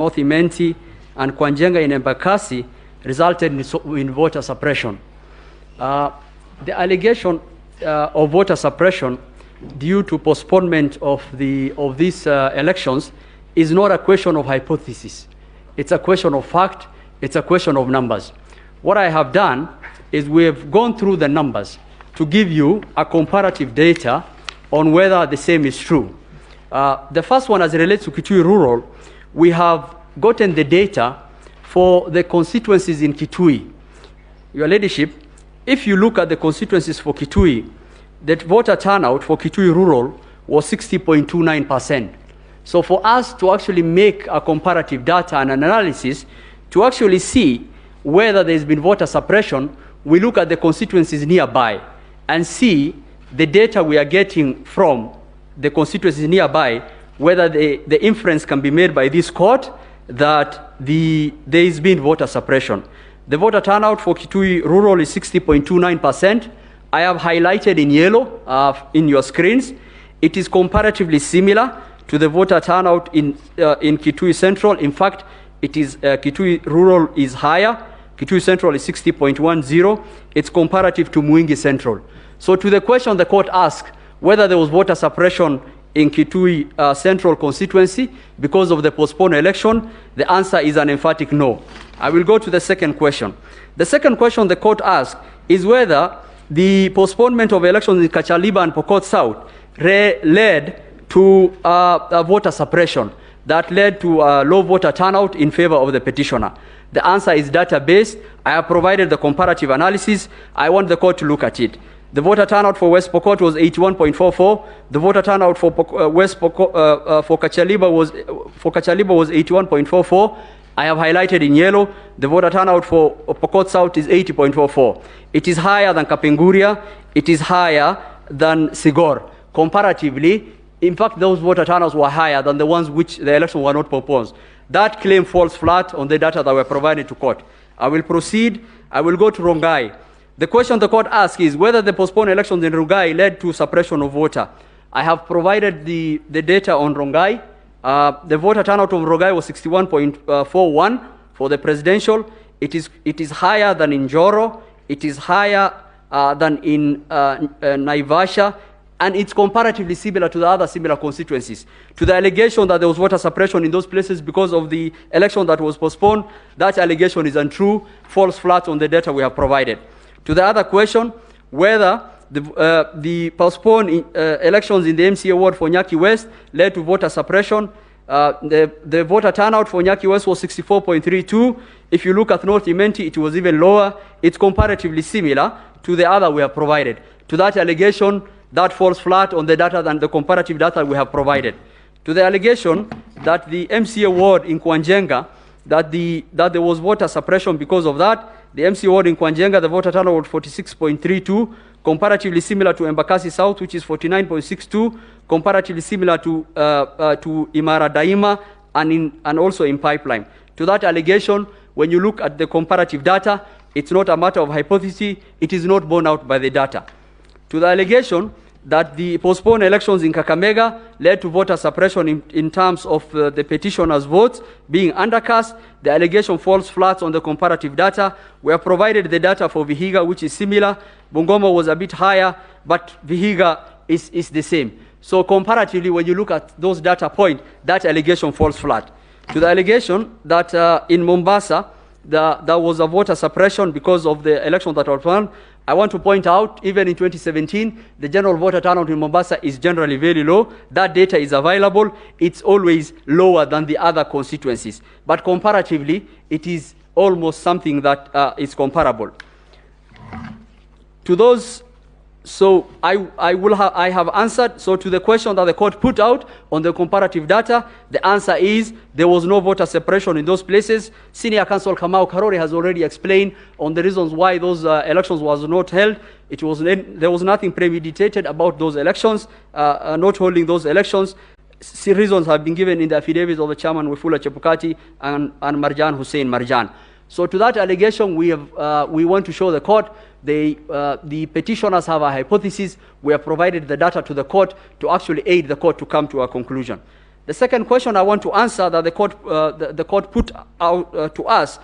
North Imenti and Kwanjenga in Embakasi resulted in voter suppression. The allegation of voter suppression due to postponement of these elections is not a question of hypothesis. It's a question of fact. It's a question of numbers. What I have done is we have gone through the numbers to give you a comparative data on whether the same is true. The first one, as it relates to Kitui Rural, we have gotten the data for the constituencies in Kitui. Your Ladyship, if you look at the constituencies for Kitui, the voter turnout for Kitui Rural was 60.29%. So for us to actually make a comparative data and analysis to actually see whether there's been voter suppression, we look at the constituencies nearby and see the data we are getting from the constituencies nearby, whether the inference can be made by this court that there has been voter suppression. The voter turnout for Kitui Rural is 60.29%. I have highlighted in yellow in your screens. It is comparatively similar to the voter turnout in Kitui Central. In fact, it is Kitui Rural is higher. Kitui Central is 60.10. It's comparative to Mwingi Central. So to the question the court asked whether there was voter suppression in Kitui Central constituency because of the postponed election, the answer is an emphatic no. I will go to the second question. The second question the court asked is whether the postponement of elections in Kachaliba and Pokot South led to voter suppression that led to low voter turnout in favor of the petitioner. The answer is data-based. I have provided the comparative analysis. I want the court to look at it. The voter turnout for West Pokot was 81.44. The voter turnout for Kachaliba was 81.44. I have highlighted in yellow. The voter turnout for Pokot South is 80.44. It is higher than Kapenguria. It is higher than Sigor. Comparatively, in fact, those voter turnouts were higher than the ones which the elections were not proposed. That claim falls flat on the data that were provided to court. I will proceed. I will go to Rongai. The question the court asked is whether the postponed elections in Rongai led to suppression of voter. I have provided the data on Rongai. The voter turnout of Rongai was 61.41 for the presidential. It is higher than in Joro. It is higher than in Naivasha. And it's comparatively similar to the other similar constituencies. To the allegation that there was voter suppression in those places because of the election that was postponed, that allegation is untrue, falls flat on the data we have provided. To the other question, whether the postponed elections in the MCA ward for Nyaki West led to voter suppression, the voter turnout for Nyaki West was 64.32. If you look at North Imenti, it was even lower. It's comparatively similar to the other we have provided. To that allegation, that falls flat on the data and the comparative data we have provided. To the allegation that the MCA ward in Kwanjenga, that there was voter suppression because of that, the MCA ward in Kwanjenga, the voter turnout was 46.32, comparatively similar to Embakasi South, which is 49.62, comparatively similar to Imara Daima and also in Pipeline. To that allegation, when you look at the comparative data, it's not a matter of hypothesis, it is not borne out by the data. To the allegation that the postponed elections in Kakamega led to voter suppression in terms of the petitioner's votes being undercast, the allegation falls flat on the comparative data. We have provided the data for Vihiga, which is similar. Bungoma was a bit higher, but Vihiga is the same. So comparatively, when you look at those data points, that allegation falls flat. To the allegation that in Mombasa, there was a voter suppression because of the election that was run, I want to point out, even in 2017, the general voter turnout in Mombasa is generally very low. That data is available. It's always lower than the other constituencies. But comparatively, it is almost something that is comparable. To those, so I have answered. So to the question that the court put out on the comparative data, the answer is there was no voter suppression in those places. Senior Counsel Kamau Karori has already explained on the reasons why those elections was not held. There was nothing premeditated about those elections, not holding those elections. Reasons have been given in the affidavits of the chairman Wafula Chebukati and Marjan Hussein Marjan. So to that allegation, we want to show the court the petitioners have a hypothesis. We have provided the data to the court to actually aid the court to come to a conclusion. The second question I want to answer that the court put out to us